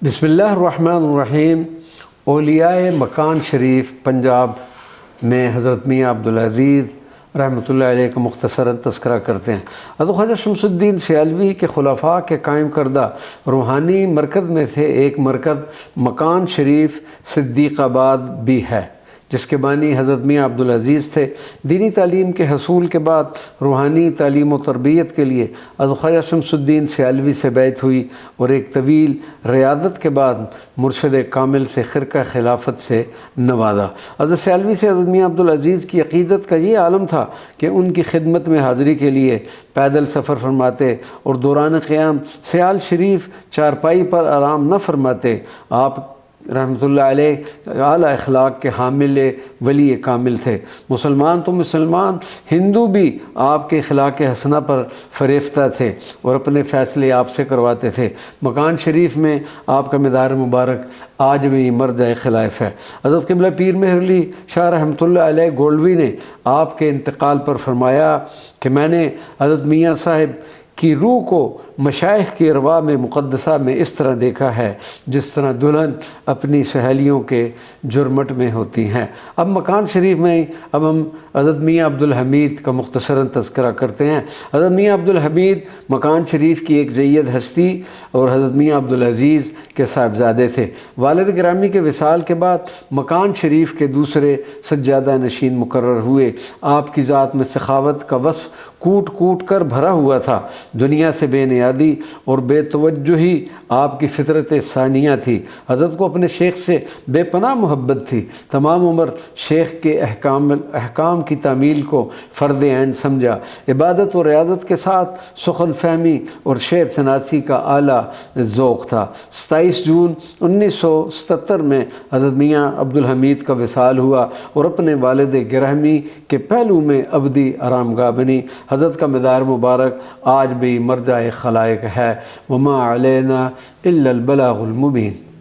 بسم اللہ الرحمن الرحیم۔ اولیاء مکان شریف پنجاب میں حضرت میاں عبدالعزیز رحمۃ اللہ علیہ کا مختصراً تذکرہ کرتے ہیں۔ حضرت خواجہ شمس الدین سیالوی کے خلفاء کے قائم کردہ روحانی مرکز میں سے ایک مرکز مکان شریف صدیق آباد بھی ہے، جس کے بانی حضرت میاں عبدالعزیز تھے۔ دینی تعلیم کے حصول کے بعد روحانی تعلیم و تربیت کے لیے حضرت خواجہ شمس الدین سیالوی سے بیعت ہوئی اور ایک طویل ریاضت کے بعد مرشد کامل سے خرقہ خلافت سے نوازا۔ حضرت سیالوی سے حضرت میاں عبدالعزیز کی عقیدت کا یہ عالم تھا کہ ان کی خدمت میں حاضری کے لیے پیدل سفر فرماتے اور دوران قیام سیال شریف چارپائی پر آرام نہ فرماتے۔ آپ رحمۃ اللہ علیہ اعلیٰ اخلاق کے حامل ولی کامل تھے۔ مسلمان تو مسلمان، ہندو بھی آپ کے اخلاق حسنہ پر فریفتہ تھے اور اپنے فیصلے آپ سے کرواتے تھے۔ مکان شریف میں آپ کا مزار مبارک آج بھی مرجع خلائف ہے۔ حضرت قبلہ پیر مہر علی شاہ رحمۃ اللہ علیہ گولوی نے آپ کے انتقال پر فرمایا کہ میں نے حضرت میاں صاحب کی روح کو مشائخ کی ارواح میں مقدسہ میں اس طرح دیکھا ہے جس طرح دلہن اپنی سہیلیوں کے جرمٹ میں ہوتی ہیں۔ اب مکان شریف میں اب ہم حضرت میاں عبدالحمید کا مختصراً تذکرہ کرتے ہیں۔ حضرت میاں عبدالحمید مکان شریف کی ایک جید ہستی اور حضرت میاں عبدالعزیز کے صاحبزادے تھے۔ والد گرامی کے وصال کے بعد مکان شریف کے دوسرے سجادہ نشین مقرر ہوئے۔ آپ کی ذات میں سخاوت کا وصف کوٹ کوٹ کر بھرا ہوا تھا۔ دنیا سے بے نیادی اور بے توجہی آپ کی فطرت ثانیہ تھی۔ حضرت کو اپنے شیخ سے بے پناہ محبت تھی۔ تمام عمر شیخ کے احکام کی تعمیل کو فرض عین سمجھا۔ عبادت و ریاضت کے ساتھ سخن فہمی اور شعر شناسی کا اعلیٰ ذوق تھا۔ 27 جون 1977 میں حضرت میاں عبدالحمید کا وصال ہوا اور اپنے والد گرامی کے پہلو میں ابدی آرام گاہ بنی۔ حضرت کا مزار مبارک آج بھی مرجع خلائق ہے۔ وما علینا الا البلاغ المبین۔